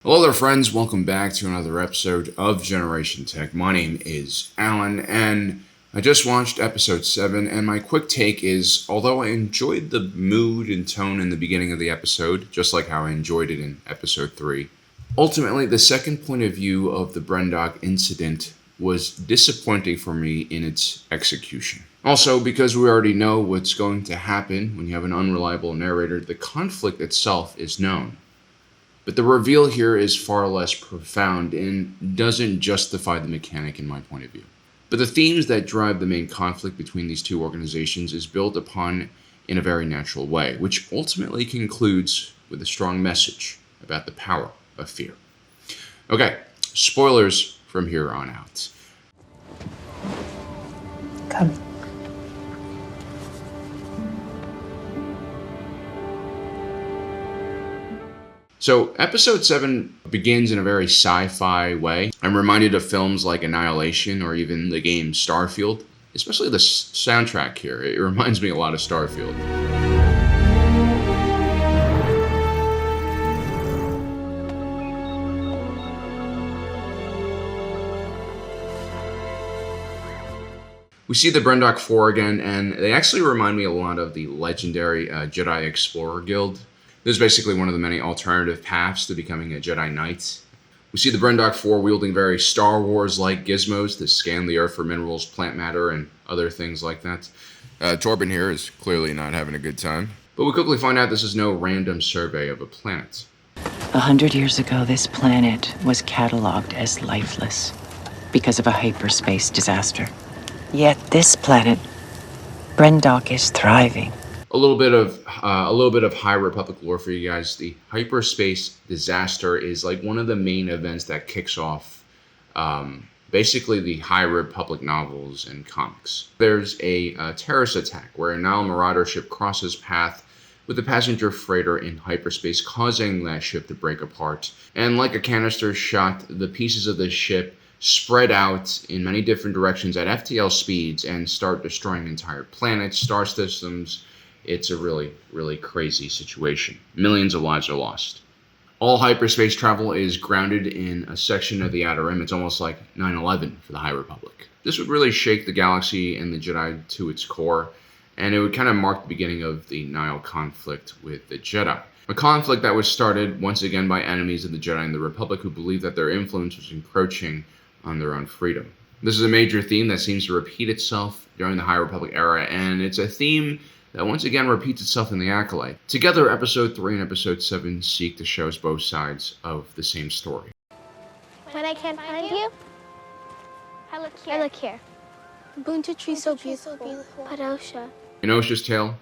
Hello there friends, welcome back to another episode of Generation Tech. My name is Alan and I just watched episode 7 and my quick take is, although I enjoyed the mood and tone in the beginning of the episode, just like how I enjoyed it in episode 3, ultimately the second point of view of the Brendock incident was disappointing for me in its execution. Also, because we already know what's going to happen when you have an unreliable narrator, the conflict itself is known. But the reveal here is far less profound and doesn't justify the mechanic in my point of view. But the themes that drive the main conflict between these two organizations is built upon in a very natural way, which ultimately concludes with a strong message about the power of fear. Okay, spoilers from here on out. Come. So, episode 7 begins in a very sci-fi way. I'm reminded of films like Annihilation or even the game Starfield, especially the soundtrack here. It reminds me a lot of Starfield. We see the Brendock 4 again, and they actually remind me a lot of the legendary Jedi Explorer Guild. This is basically one of the many alternative paths to becoming a Jedi Knight. We see the Brendock 4 wielding very Star Wars-like gizmos to scan the Earth for minerals, plant matter, and other things like that. Torben here is clearly not having a good time. But we quickly find out this is no random survey of a planet. 100 years ago, this planet was cataloged as lifeless because of a hyperspace disaster. Yet this planet, Brendock, is thriving. A little bit of High Republic lore for you guys. The Hyperspace Disaster is like one of the main events that kicks off basically the High Republic novels and comics. There's a terrorist attack where a Nile Marauder ship crosses path with a passenger freighter in hyperspace, causing that ship to break apart. And like a canister shot, the pieces of the ship spread out in many different directions at FTL speeds and start destroying entire planets, star systems. It's a really, really crazy situation. Millions of lives are lost. All hyperspace travel is grounded in a section of the Outer Rim. It's almost like 9/11 for the High Republic. This would really shake the galaxy and the Jedi to its core, and it would kind of mark the beginning of the Nile conflict with the Jedi. A conflict that was started once again by enemies of the Jedi and the Republic who believed that their influence was encroaching on their own freedom. This is a major theme that seems to repeat itself during the High Republic era, and it's a theme that once again repeats itself in the Acolyte. Together, episode 3 and episode 7 seek to show us both sides of the same story. When I can't find you, I look here. Bunta tree so beautiful. Padosha. In Osha's tale,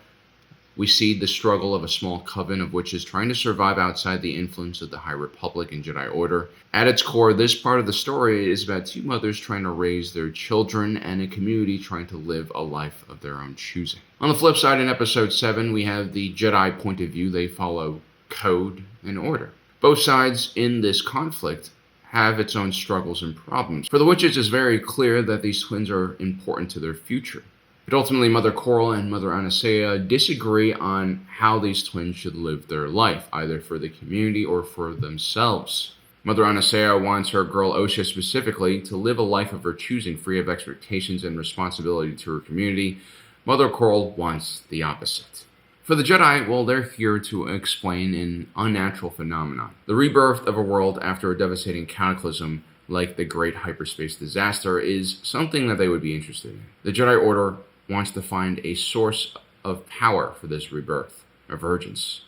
we see the struggle of a small coven of witches trying to survive outside the influence of the High Republic and Jedi Order. At its core, this part of the story is about two mothers trying to raise their children and a community trying to live a life of their own choosing. On the flip side, in episode 7, we have the Jedi point of view. They follow code and order. Both sides in this conflict have its own struggles and problems. For the witches, it's very clear that these twins are important to their future. But ultimately, Mother Coral and Mother Anastasia disagree on how these twins should live their life, either for the community or for themselves. Mother Anastasia wants her girl Osha specifically to live a life of her choosing, free of expectations and responsibility to her community. Mother Coral wants the opposite. For the Jedi, well, they're here to explain an unnatural phenomenon. The rebirth of a world after a devastating cataclysm like the Great Hyperspace Disaster is something that they would be interested in. The Jedi Order wants to find a source of power for this rebirth, a vergence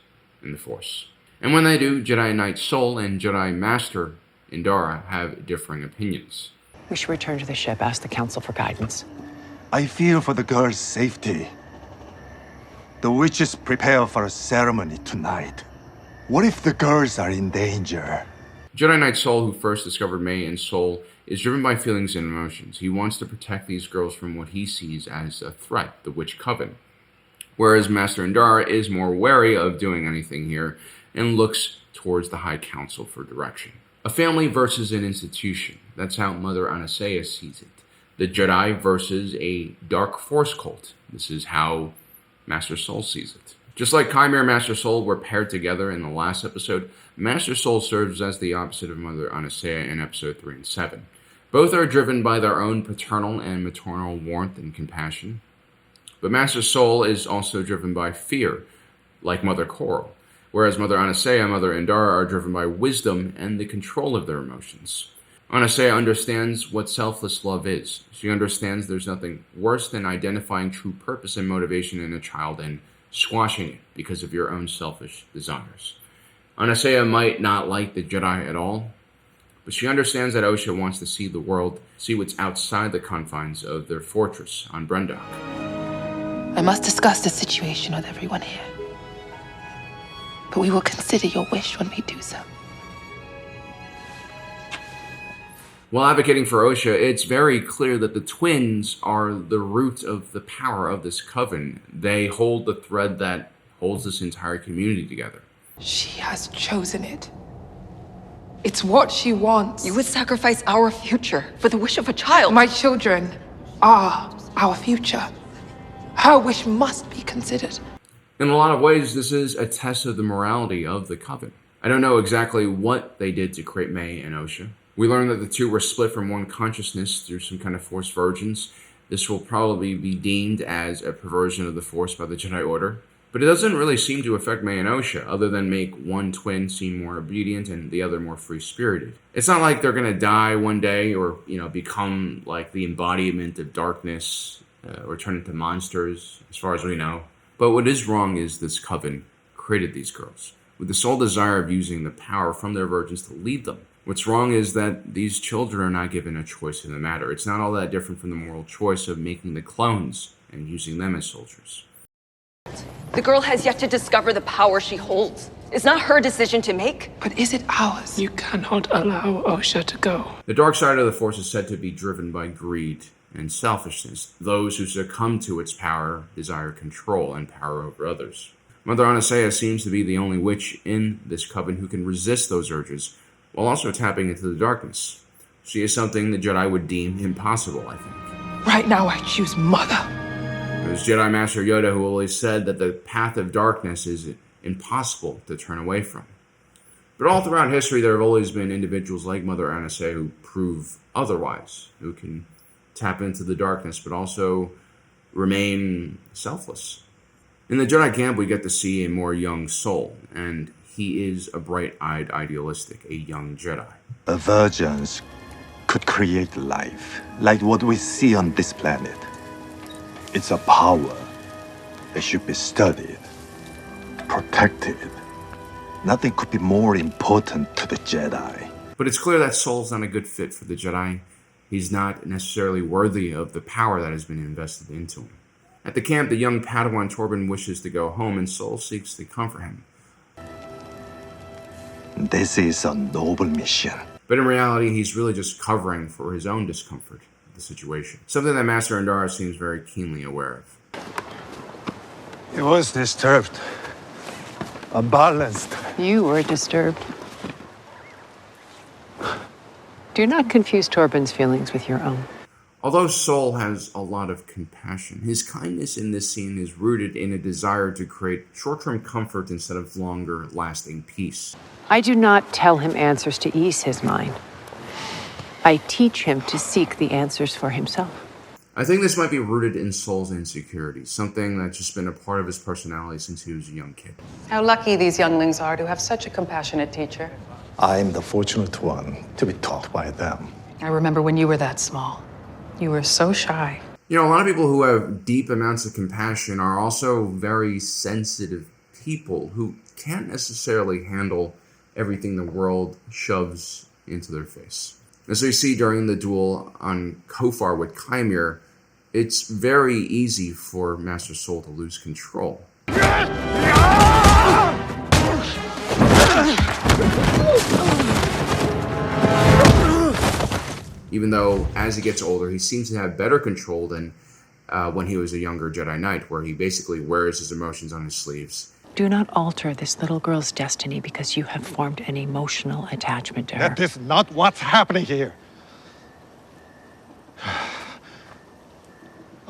in the Force. And when they do, Jedi Knight Sol and Jedi Master Indara have differing opinions. We should return to the ship, ask the Council for guidance. I fear for the girl's safety. The witches prepare for a ceremony tonight. What if the girls are in danger? Jedi Knight Sol, who first discovered May and Sol, is driven by feelings and emotions. He wants to protect these girls from what he sees as a threat, the Witch Coven. Whereas Master Indara is more wary of doing anything here and looks towards the High Council for direction. A family versus an institution. That's how Mother Anastasia sees it. The Jedi versus a dark Force cult. This is how Master Sol sees it. Just like Chimera and Master Soul were paired together in the last episode, Master Soul serves as the opposite of Mother Anastasia in episode 3 and 7. Both are driven by their own paternal and maternal warmth and compassion. But Master Soul is also driven by fear, like Mother Coral, whereas Mother Anastasia and Mother Indara are driven by wisdom and the control of their emotions. Anastasia understands what selfless love is. She understands there's nothing worse than identifying true purpose and motivation in a child and squashing it because of your own selfish desires. Anastasia might not like the Jedi at all, but she understands that Osha wants to see the world, see what's outside the confines of their fortress on Brendok. I must discuss the situation with everyone here. But we will consider your wish when we do so. While advocating for Osha, it's very clear that the twins are the root of the power of this coven. They hold the thread that holds this entire community together. She has chosen it. It's what she wants. You would sacrifice our future for the wish of a child. My children are our future. Her wish must be considered. In a lot of ways, this is a test of the morality of the coven. I don't know exactly what they did to create May and Osha. We learned that the two were split from one consciousness through some kind of Force vergence. This will probably be deemed as a perversion of the Force by the Jedi Order. But it doesn't really seem to affect May and Osha, other than make one twin seem more obedient and the other more free-spirited. It's not like they're going to die one day or, become like the embodiment of darkness or turn into monsters, as far as we know. But what is wrong is this coven created these girls with the sole desire of using the power from their virgins to lead them. What's wrong is that these children are not given a choice in the matter. It's not all that different from the moral choice of making the clones and using them as soldiers. The girl has yet to discover the power she holds. It's not her decision to make. But is it ours? You cannot allow Osha to go. The dark side of the Force is said to be driven by greed and selfishness. Those who succumb to its power desire control and power over others. Mother Anastasia seems to be the only witch in this coven who can resist those urges, while also tapping into the darkness. She is something the Jedi would deem impossible, I think. Right now I choose Mother. It was Jedi Master Yoda who always said that the path of darkness is impossible to turn away from. But all throughout history, there have always been individuals like Mother Anastasia who prove otherwise, who can tap into the darkness, but also remain selfless. In the Jedi camp, we get to see a more young soul, and he is a bright-eyed idealistic, a young Jedi. The virgins could create life, like what we see on this planet. It's a power that should be studied, protected. Nothing could be more important to the Jedi. But it's clear that Soul's not a good fit for the Jedi. He's not necessarily worthy of the power that has been invested into him. At the camp, the young Padawan Torben wishes to go home, and Soul seeks to comfort him. This is a noble mission. But in reality, he's really just covering for his own discomfort of the situation. Something that Master Indara seems very keenly aware of. He was disturbed, unbalanced. You were disturbed. Do not confuse Torben's feelings with your own. Although Soul has a lot of compassion, his kindness in this scene is rooted in a desire to create short-term comfort instead of longer-lasting peace. I do not tell him answers to ease his mind. I teach him to seek the answers for himself. I think this might be rooted in Soul's insecurities, something that's just been a part of his personality since he was a young kid. How lucky these younglings are to have such a compassionate teacher. I'm the fortunate one to be taught by them. I remember when you were that small. You were so shy. A lot of people who have deep amounts of compassion are also very sensitive people who can't necessarily handle everything the world shoves into their face. As we see during the duel on Kofar with Chimera, it's very easy for Master Soul to lose control. Even though, as he gets older, he seems to have better control than when he was a younger Jedi Knight, where he basically wears his emotions on his sleeves. Do not alter this little girl's destiny because you have formed an emotional attachment to her. That is not what's happening here.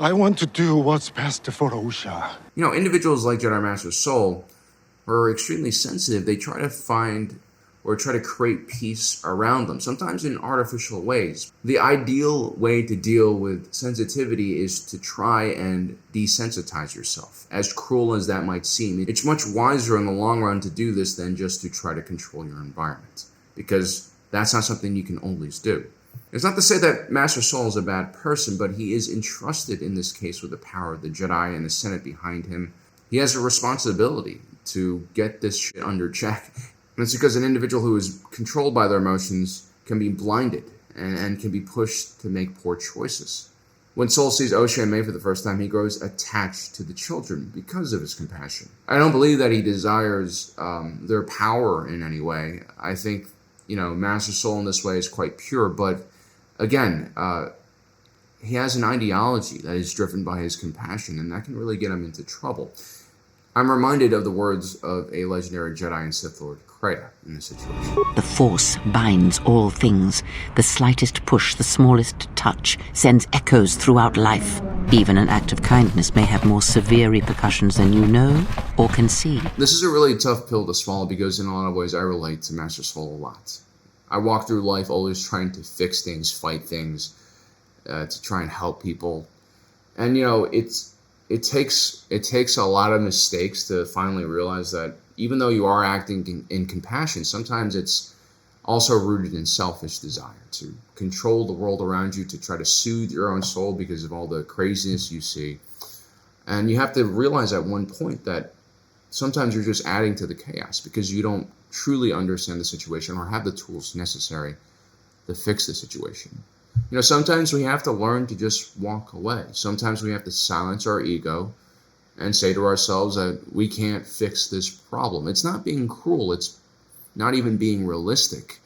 I want to do what's best for Osha. You know, individuals like Jedi Master Soul are extremely sensitive. They try to find or try to create peace around them, sometimes in artificial ways. The ideal way to deal with sensitivity is to try and desensitize yourself. As cruel as that might seem, it's much wiser in the long run to do this than just to try to control your environment, because that's not something you can always do. It's not to say that Master Soul is a bad person, but he is entrusted in this case with the power of the Jedi and the Senate behind him. He has a responsibility to get this shit under check. And it's because an individual who is controlled by their emotions can be blinded and can be pushed to make poor choices. When Soul sees Osha and May for the first time, he grows attached to the children because of his compassion. I don't believe that he desires their power in any way. I think, Master Soul in this way is quite pure, but again, he has an ideology that is driven by his compassion, and that can really get him into trouble. I'm reminded of the words of a legendary Jedi and Sith Lord, Krayta, in this situation. The Force binds all things. The slightest push, the smallest touch, sends echoes throughout life. Even an act of kindness may have more severe repercussions than you know or can see. This is a really tough pill to swallow because in a lot of ways I relate to Master Soul a lot. I walk through life always trying to fix things, fight things, to try and help people. And, it takes a lot of mistakes to finally realize that even though you are acting in compassion, sometimes it's also rooted in selfish desire to control the world around you, to try to soothe your own soul because of all the craziness you see. And you have to realize at one point that sometimes you're just adding to the chaos because you don't truly understand the situation or have the tools necessary to fix the situation. Sometimes we have to learn to just walk away. Sometimes we have to silence our ego and say to ourselves that we can't fix this problem. It's not being cruel. It's not even being realistic.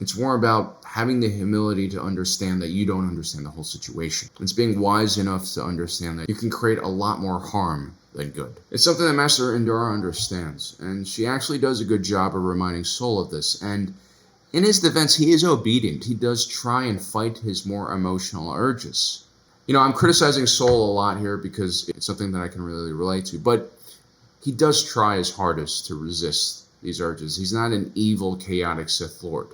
It's more about having the humility to understand that you don't understand the whole situation. It's being wise enough to understand that you can create a lot more harm than good. It's something that Master Endora understands, and she actually does a good job of reminding Soul of this. And in his defense, he is obedient. He does try and fight his more emotional urges. I'm criticizing Soul a lot here because it's something that I can really relate to, but he does try his hardest to resist these urges. He's not an evil, chaotic Sith Lord.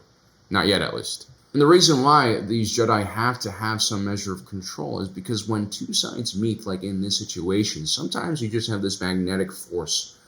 Not yet, at least. And the reason why these Jedi have to have some measure of control is because when two sides meet, like in this situation, sometimes you just have this magnetic force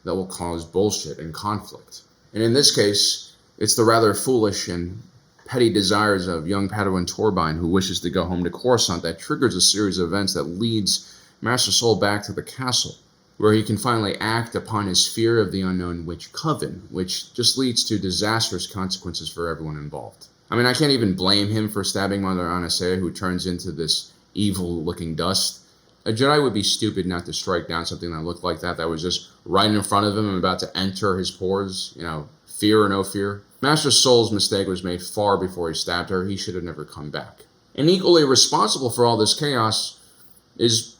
that will cause bullshit and conflict. And in this case, it's the rather foolish and petty desires of young Padawan Torbine, who wishes to go home to Coruscant, that triggers a series of events that leads Master Soul back to the castle, where he can finally act upon his fear of the unknown witch coven, which just leads to disastrous consequences for everyone involved. I mean, I can't even blame him for stabbing Mother Anasea, who turns into this evil-looking dust. A Jedi would be stupid not to strike down something that looked like that was just right in front of him and about to enter his pores, fear or no fear. Master Soul's mistake was made far before he stabbed her. He should have never come back. And equally responsible for all this chaos is,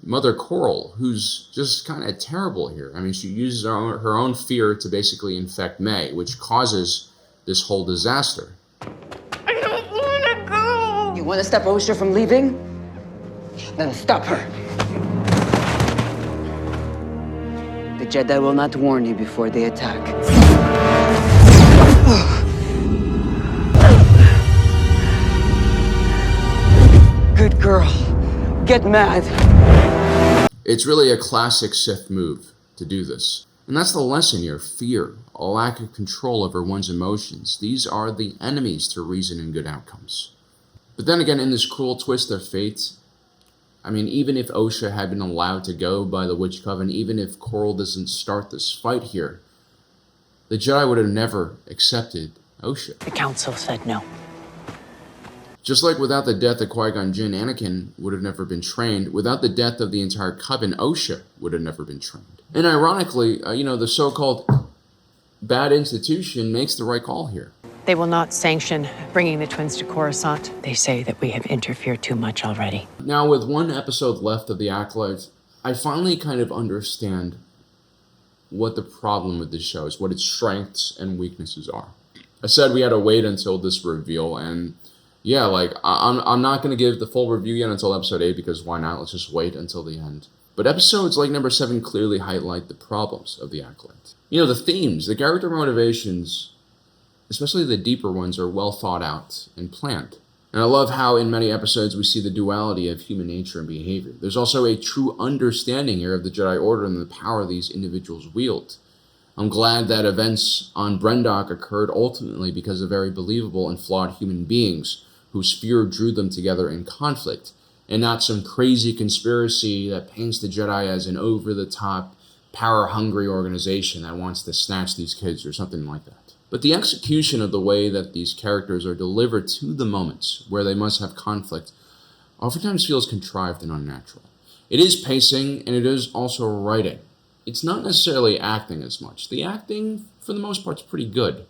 Mother Coral, who's just kind of terrible here. I mean, she uses her own fear to basically infect May, which causes this whole disaster. I don't want to go! You want to stop Osha from leaving? Then stop her. The Jedi will not warn you before they attack. Good girl. Get mad. It's really a classic Sith move to do this. And that's the lesson here: fear, a lack of control over one's emotions. These are the enemies to reason and good outcomes. But then again, in this cruel twist of fate, I mean, even if Osha had been allowed to go by the Witch Coven, even if Coral doesn't start this fight here, the Jedi would have never accepted Osha. The Council said no. Just like without the death of Qui-Gon Jinn, Anakin would have never been trained. Without the death of the entire Coven, Osha would have never been trained. And ironically, the so-called bad institution makes the right call here. They will not sanction bringing the twins to Coruscant. They say that we have interfered too much already. Now, with one episode left of The Acolyte, I finally kind of understand what the problem with this show is, what its strengths and weaknesses are. I said we had to wait until this reveal, and Yeah, like I'm not gonna give the full review yet until episode 8 because why not? Let's just wait until the end. But episodes like number 7 clearly highlight the problems of the Acolyte. The themes, the character motivations, especially the deeper ones, are well thought out and planned. And I love how in many episodes we see the duality of human nature and behavior. There's also a true understanding here of the Jedi Order and the power these individuals wield. I'm glad that events on Brendok occurred ultimately because of very believable and flawed human beings whose fear drew them together in conflict, and not some crazy conspiracy that paints the Jedi as an over-the-top, power-hungry organization that wants to snatch these kids or something like that. But the execution of the way that these characters are delivered to the moments where they must have conflict oftentimes feels contrived and unnatural. It is pacing, and it is also writing. It's not necessarily acting as much. The acting, for the most part, is pretty good.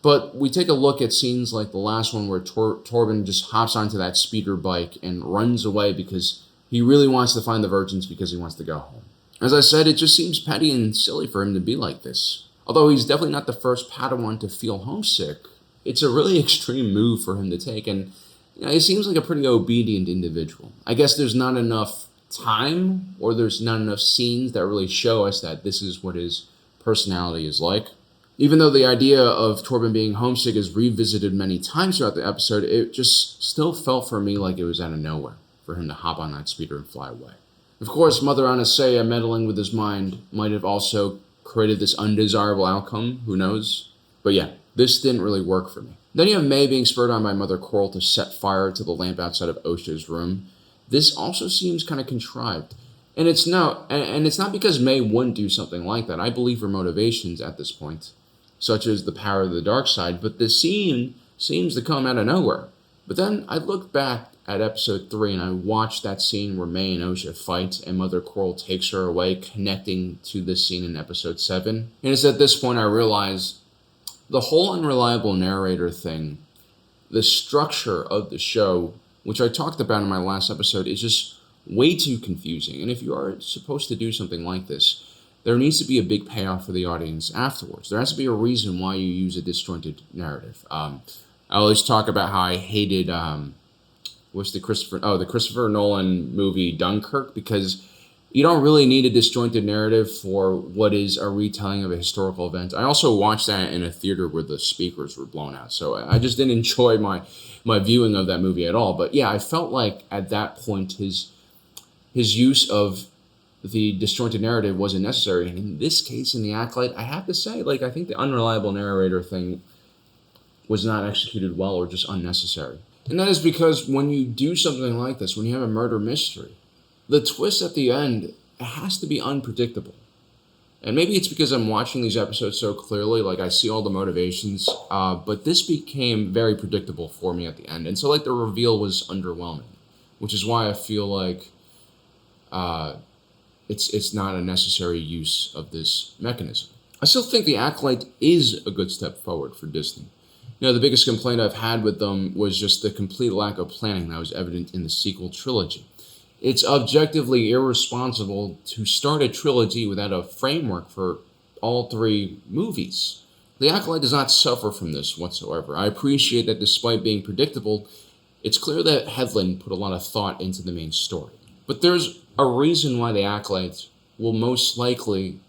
But we take a look at scenes like the last one where Torben just hops onto that speeder bike and runs away because he really wants to find the virgins because he wants to go home. As I said, it just seems petty and silly for him to be like this. Although he's definitely not the first Padawan to feel homesick, it's a really extreme move for him to take, and he seems like a pretty obedient individual. I guess there's not enough time, or there's not enough scenes that really show us that this is what his personality is like. Even though the idea of Torben being homesick is revisited many times throughout the episode, it just still felt for me like it was out of nowhere for him to hop on that speeder and fly away. Of course, Mother Anastasia meddling with his mind might have also created this undesirable outcome, who knows? But yeah, this didn't really work for me. Then you have May being spurred on by Mother Coral to set fire to the lamp outside of Osha's room. This also seems kind of contrived. And it's not because May wouldn't do something like that. I believe her motivations at this point, such as the power of the dark side, but the scene seems to come out of nowhere. But then I look back at episode 3 and I watch that scene where May and Osha fight and Mother Coral takes her away, connecting to this scene in episode 7. And it's at this point I realize the whole unreliable narrator thing, the structure of the show, which I talked about in my last episode, is just way too confusing. And if you are supposed to do something like this, there needs to be a big payoff for the audience afterwards. There has to be a reason why you use a disjointed narrative. I always talk about how I hated the Christopher Nolan movie Dunkirk, because you don't really need a disjointed narrative for what is a retelling of a historical event. I also watched that in a theater where the speakers were blown out, so I just didn't enjoy my viewing of that movie at all. But yeah, I felt like at that point his use of the disjointed narrative wasn't necessary. And in this case, in The Acolyte, I have to say, I think the unreliable narrator thing was not executed well or just unnecessary. And that is because when you do something like this, when you have a murder mystery, the twist at the end, it has to be unpredictable. And maybe it's because I'm watching these episodes so clearly, I see all the motivations, but this became very predictable for me at the end. And so the reveal was underwhelming, which is why I feel like it's not a necessary use of this mechanism. I still think The Acolyte is a good step forward for Disney. The biggest complaint I've had with them was just the complete lack of planning that was evident in the sequel trilogy. It's objectively irresponsible to start a trilogy without a framework for all 3 movies. The Acolyte does not suffer from this whatsoever. I appreciate that despite being predictable, it's clear that Hedlund put a lot of thought into the main story. But there's a reason why The Acolyte will most likely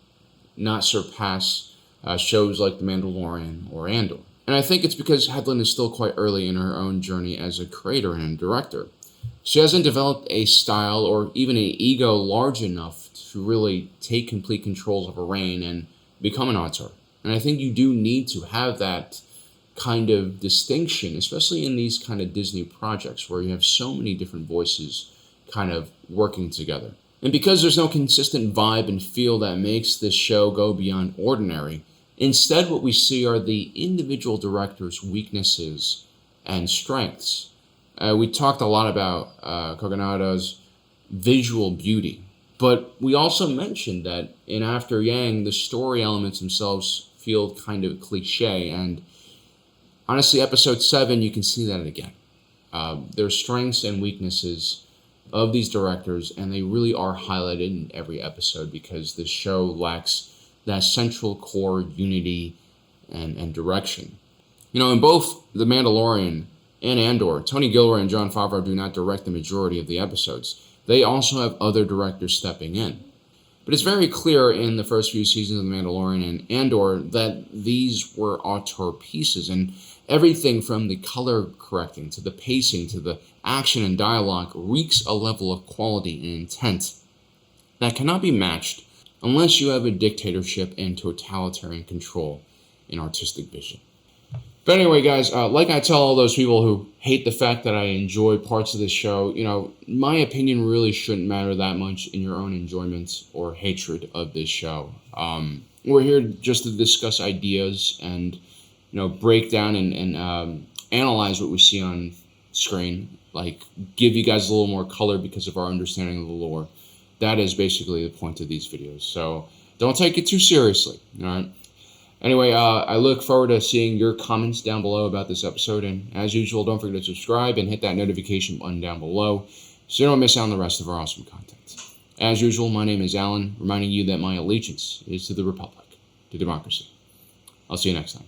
not surpass shows like The Mandalorian or Andor. And I think it's because Hedlund is still quite early in her own journey as a creator and a director. She hasn't developed a style or even an ego large enough to really take complete control of a reign and become an auteur. And I think you do need to have that kind of distinction, especially in these kind of Disney projects where you have so many different voices kind of working together. And because there's no consistent vibe and feel that makes this show go beyond ordinary, instead what we see are the individual directors' weaknesses and strengths. We talked a lot about Kogonada's visual beauty, but we also mentioned that in After Yang, the story elements themselves feel kind of cliche, and honestly, episode 7, you can see that again. There's strengths and weaknesses of these directors, and they really are highlighted in every episode because the show lacks that central core unity and direction. In both The Mandalorian and Andor, Tony Gilroy and Jon Favreau do not direct the majority of the episodes. They also have other directors stepping in. But it's very clear in the first few seasons of The Mandalorian and Andor that these were auteur pieces, and everything from the color correcting to the pacing to the action and dialogue reeks a level of quality and intent that cannot be matched unless you have a dictatorship and totalitarian control in artistic vision. But anyway, guys, like I tell all those people who hate the fact that I enjoy parts of this show, my opinion really shouldn't matter that much in your own enjoyment or hatred of this show. We're here just to discuss ideas and, break down and analyze what we see on screen, like give you guys a little more color because of our understanding of the lore. That is basically the point of these videos. So don't take it too seriously, all right? Anyway, I look forward to seeing your comments down below about this episode. And as usual, don't forget to subscribe and hit that notification button down below so you don't miss out on the rest of our awesome content. As usual, my name is Alan, reminding you that my allegiance is to the Republic, to democracy. I'll see you next time.